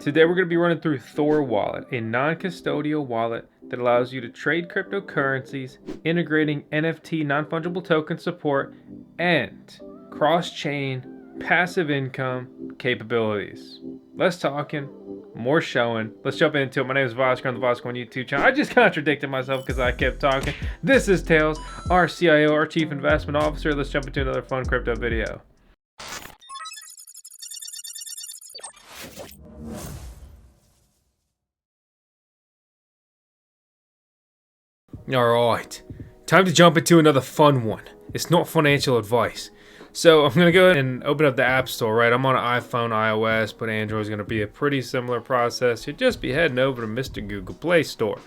Today we're going to be running through ThorWallet, a non-custodial wallet that allows you to trade cryptocurrencies, integrating NFT non-fungible token support, and cross-chain passive income capabilities. Less talking, more showing. Let's jump into it. My name is VoskCoin, the VoskCoin YouTube channel. I just contradicted myself because I kept talking. This is Tails, our CIO, our Chief Investment Officer. Let's jump into another fun crypto video. Alright, time to jump into another fun one. It's not financial advice. So I'm going to go ahead and open up the App Store, right? I'm on iPhone, iOS, but Android is going to be a pretty similar process. You'd just be heading over to Mr. Google Play Store.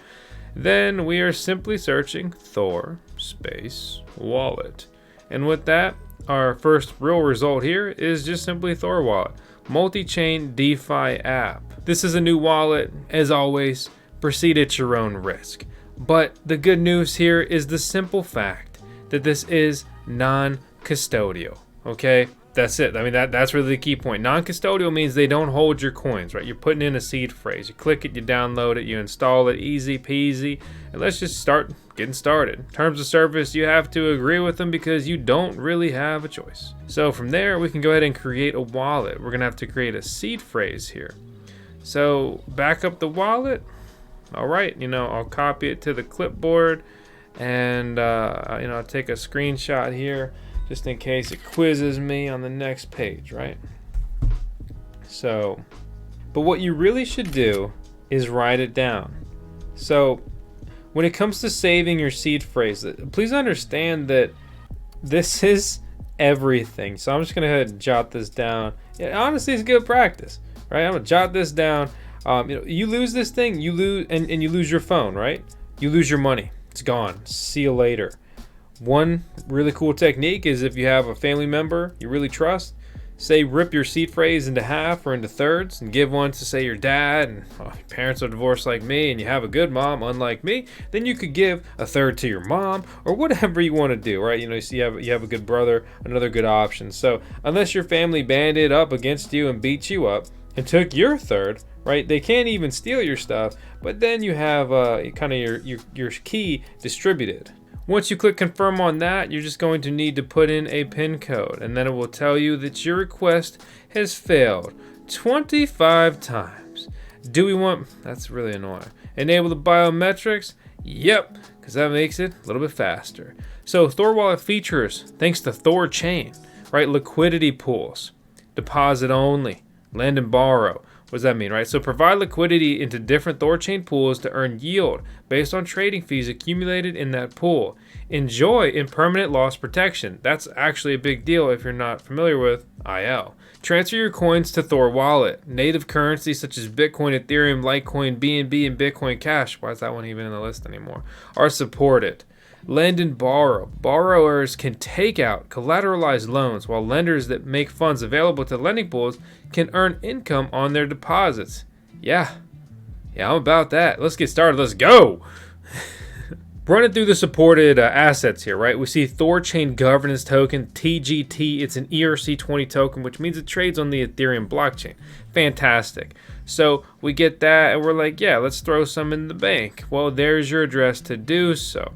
Then we are simply searching Thor space wallet. And with that, our first real result here is just simply ThorWallet, multi-chain DeFi app. This is a new wallet. As always, proceed at your own risk. But the good news here is the simple fact that this is non-custodial, okay? That's it. I mean, that's really the key point. Non-custodial means they don't hold your coins, right? You're putting in a seed phrase. You click it, you download it, you install it, easy peasy. And let's just start getting started. In terms of service, you have to agree with them because you don't really have a choice. So from there, we can go ahead and create a wallet. We're gonna have to create a seed phrase here. So back up the wallet. All right, I'll copy it to the clipboard and, I'll take a screenshot here just in case it quizzes me on the next page, right? So, but what you really should do is write it down. So when it comes to saving your seed phrase, please understand that this is everything. So I'm just gonna go ahead and jot this down. Yeah, honestly, it's good practice, right? I'm gonna jot this down. You lose this thing, you lose, and you lose your phone, right? You lose your money. It's gone. See you later. One really cool technique is if you have a family member you really trust, say rip your seed phrase into half or into thirds and give one to, say, your dad, and your parents are divorced like me and you have a good mom unlike me, then you could give a third to your mom or whatever you want to do, right? You have a good brother, another good option. So unless your family banded up against you and beat you up and took your third, right, they can't even steal your stuff, but then you have kind of your key distributed. Once you click confirm on that, you're just going to need to put in a PIN code, and then it will tell you that your request has failed 25 times. Do we want, that's really annoying, enable the biometrics? Yep, because that makes it a little bit faster. So ThorWallet features, thanks to ThorChain, right, liquidity pools, deposit only, lend and borrow. What does that mean, right? So provide liquidity into different ThorChain pools to earn yield based on trading fees accumulated in that pool. Enjoy impermanent loss protection. That's actually a big deal if you're not familiar with IL. Transfer your coins to ThorWallet. Native currencies such as Bitcoin, Ethereum, Litecoin, BNB, and Bitcoin Cash, why is that one even in the list anymore, are supported. Lend and borrow. Borrowers can take out collateralized loans, while lenders that make funds available to lending pools can earn income on their deposits. Yeah, I'm about that. Let's get started. Let's go. Running through the supported assets here, right? We see ThorChain Governance Token, TGT. It's an ERC20 token, which means it trades on the Ethereum blockchain. Fantastic. So we get that, and we're like, yeah, let's throw some in the bank. Well, there's your address to do so.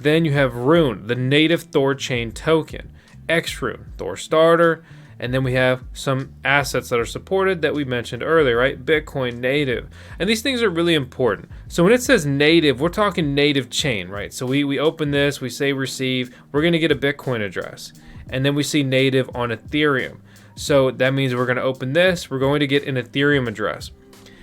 Then you have RUNE, the native ThorChain token, XRune, Thor Starter, and then we have some assets that are supported that we mentioned earlier, right? Bitcoin native. And these things are really important. So when it says native, we're talking native chain, right? So we open this, we say receive, we're going to get a Bitcoin address. And then we see native on Ethereum. So that means we're going to open this, we're going to get an Ethereum address.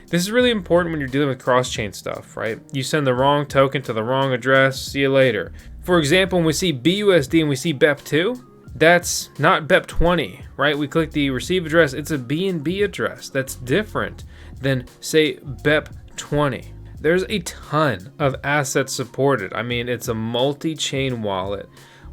This is really important when you're dealing with cross-chain stuff, right? You send the wrong token to the wrong address, see you later. For example, when we see BUSD and we see BEP2, that's not BEP20, right? We click the receive address, it's a BNB address. That's different than, say, BEP20. There's a ton of assets supported. I mean, it's a multi-chain wallet.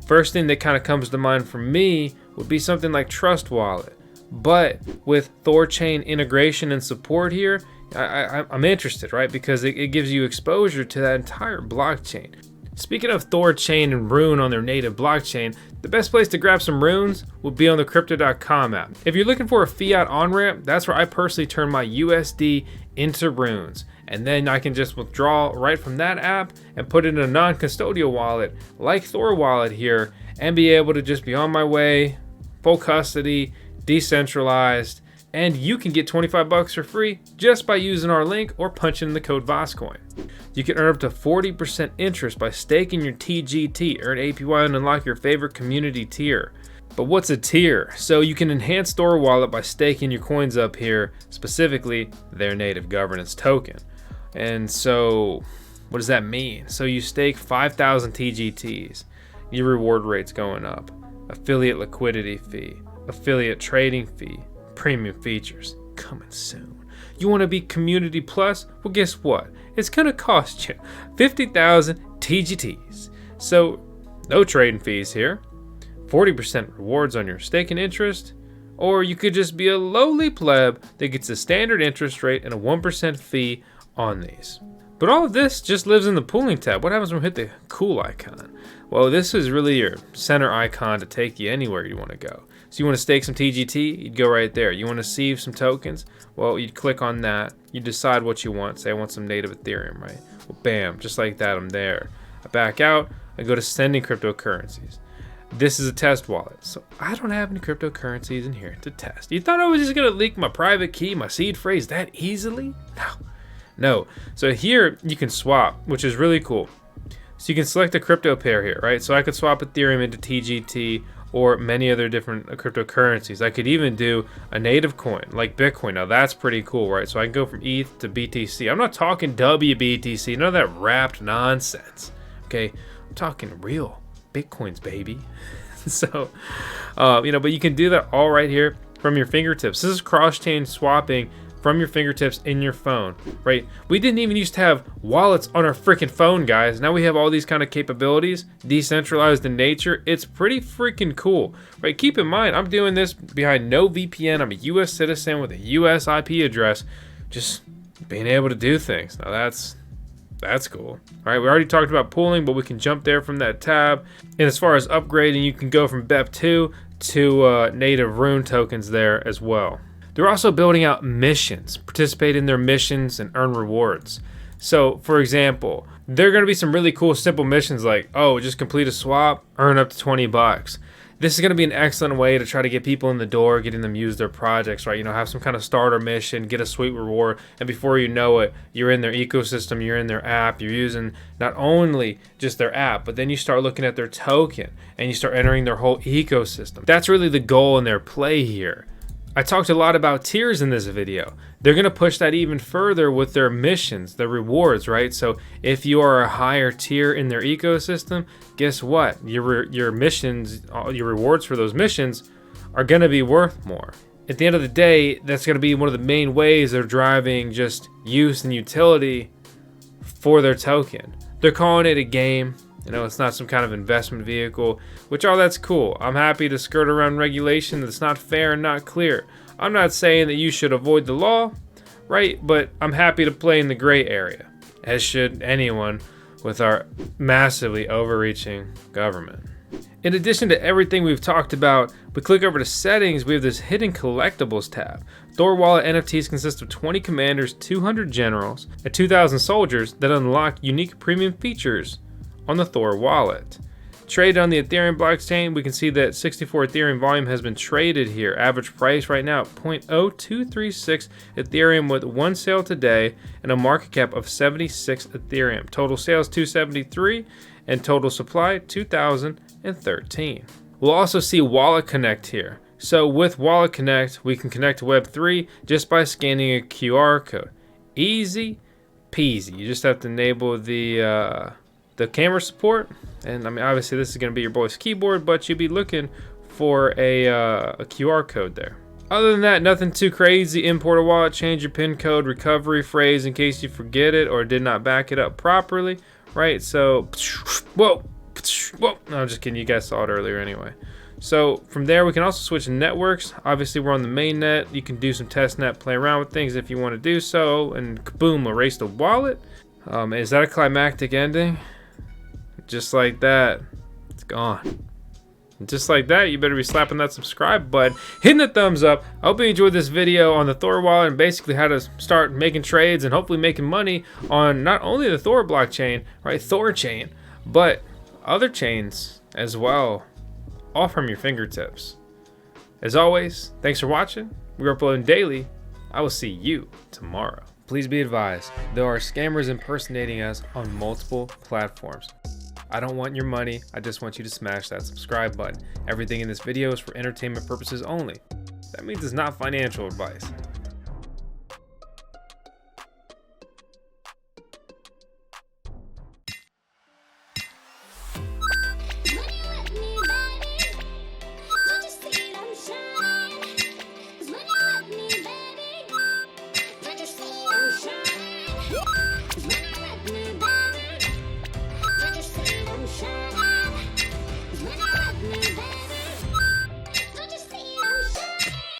First thing that kind of comes to mind for me would be something like Trust Wallet. But with ThorChain integration and support here, I'm interested, right? Because it gives you exposure to that entire blockchain. Speaking of ThorChain and RUNE on their native blockchain, the best place to grab some runes would be on the crypto.com app. If you're looking for a fiat on-ramp, that's where I personally turn my USD into runes. And then I can just withdraw right from that app and put it in a non-custodial wallet like ThorWallet here and be able to just be on my way, full custody, decentralized, and you can get 25 bucks for free just by using our link or punching in the code VoskCoin. You can earn up to 40% interest by staking your TGT, earn APY and unlock your favorite community tier. But what's a tier? So you can enhance ThorWallet by staking your coins up here, specifically their native governance token. And so what does that mean? So you stake 5,000 TGTs, your reward rate's going up, affiliate liquidity fee, affiliate trading fee, premium features coming soon. You want to be community plus? Well, guess what? It's going to cost you 50,000 TGTs. So no trading fees here, 40% rewards on your staking interest, or you could just be a lowly pleb that gets a standard interest rate and a 1% fee on these. But all of this just lives in the pooling tab. What happens when we hit the cool icon? Well, this is really your center icon to take you anywhere you want to go. So you want to stake some TGT, you'd go right there. You want to receive some tokens? Well, you'd click on that. You decide what you want. Say I want some native Ethereum, right? Well, bam, just like that, I'm there. I back out, I go to sending cryptocurrencies. This is a test wallet, so I don't have any cryptocurrencies in here to test. You thought I was just gonna leak my private key, my seed phrase that easily? No. So here you can swap, which is really cool. So you can select a crypto pair here, right? So I could swap Ethereum into TGT or many other different cryptocurrencies. I could even do a native coin like Bitcoin. Now that's pretty cool, right? So I can go from ETH to BTC. I'm not talking WBTC, none of that wrapped nonsense, okay? I'm talking real Bitcoins, baby. So, but you can do that all right here from your fingertips. This is cross-chain swapping from your fingertips in your phone, right? We didn't even used to have wallets on our freaking phone, guys. Now we have all these kind of capabilities, decentralized in nature. It's pretty freaking cool, right? Keep in mind, I'm doing this behind no VPN. I'm a US citizen with a US IP address, just being able to do things. Now that's cool. All right, we already talked about pooling, but we can jump there from that tab. And as far as upgrading, you can go from BEP2 to native RUNE tokens there as well. They're also building out missions, participate in their missions and earn rewards. So for example, there are going to be some really cool simple missions like, oh, just complete a swap, earn up to 20 bucks. This is going to be an excellent way to try to get people in the door, getting them use their projects, right? Have some kind of starter mission, get a sweet reward, and before you know it, you're in their ecosystem, you're in their app, you're using not only just their app, but then you start looking at their token and you start entering their whole ecosystem. That's really the goal in their play here. I talked a lot about tiers in this video. They're going to push that even further with their missions, their rewards, right? So if you are a higher tier in their ecosystem, guess what? Your missions, your rewards for those missions are going to be worth more. At the end of the day, that's going to be one of the main ways they're driving just use and utility for their token. They're calling it a game. It's not some kind of investment vehicle, which all that's cool. I'm happy to skirt around regulation that's not fair and not clear. I'm not saying that you should avoid the law, right? But I'm happy to play in the gray area, as should anyone with our massively overreaching government. In addition to everything we've talked about, we click over to settings, we have this hidden collectibles tab. ThorWallet NFTs consist of 20 commanders, 200 generals, and 2,000 soldiers that unlock unique premium features on the Thor Wallet. Traded on the Ethereum blockchain, we can see that 64 Ethereum volume has been traded here. Average price right now, 0.0236 Ethereum with one sale today and a market cap of 76 Ethereum. Total sales 273 and total supply 2,013. We'll also see Wallet Connect here. So with Wallet Connect, we can connect to Web3 just by scanning a QR code. Easy peasy. You just have to enable the camera support, and obviously this is going to be your boy's keyboard, but you'll be looking for a QR code there. Other than that, nothing too crazy. Import a wallet, change your PIN code, recovery phrase in case you forget it or did not back it up properly, right? So, whoa, no, I'm just kidding. You guys saw it earlier anyway. So from there, we can also switch networks. Obviously, we're on the main net. You can do some test net, play around with things if you want to do so, and boom, erase the wallet. Is that a climactic ending? just like that, it's gone. And just like that, you better be slapping that subscribe button, hitting the thumbs up. I hope you enjoyed this video on the Thor wallet and basically how to start making trades and hopefully making money on not only the Thor blockchain, right, ThorChain, but other chains as well, all from your fingertips. As always, thanks for watching. We're uploading daily. I will see you tomorrow. Please be advised, there are scammers impersonating us on multiple platforms. I don't want your money, I just want you to smash that subscribe button. Everything in this video is for entertainment purposes only. That means it's not financial advice.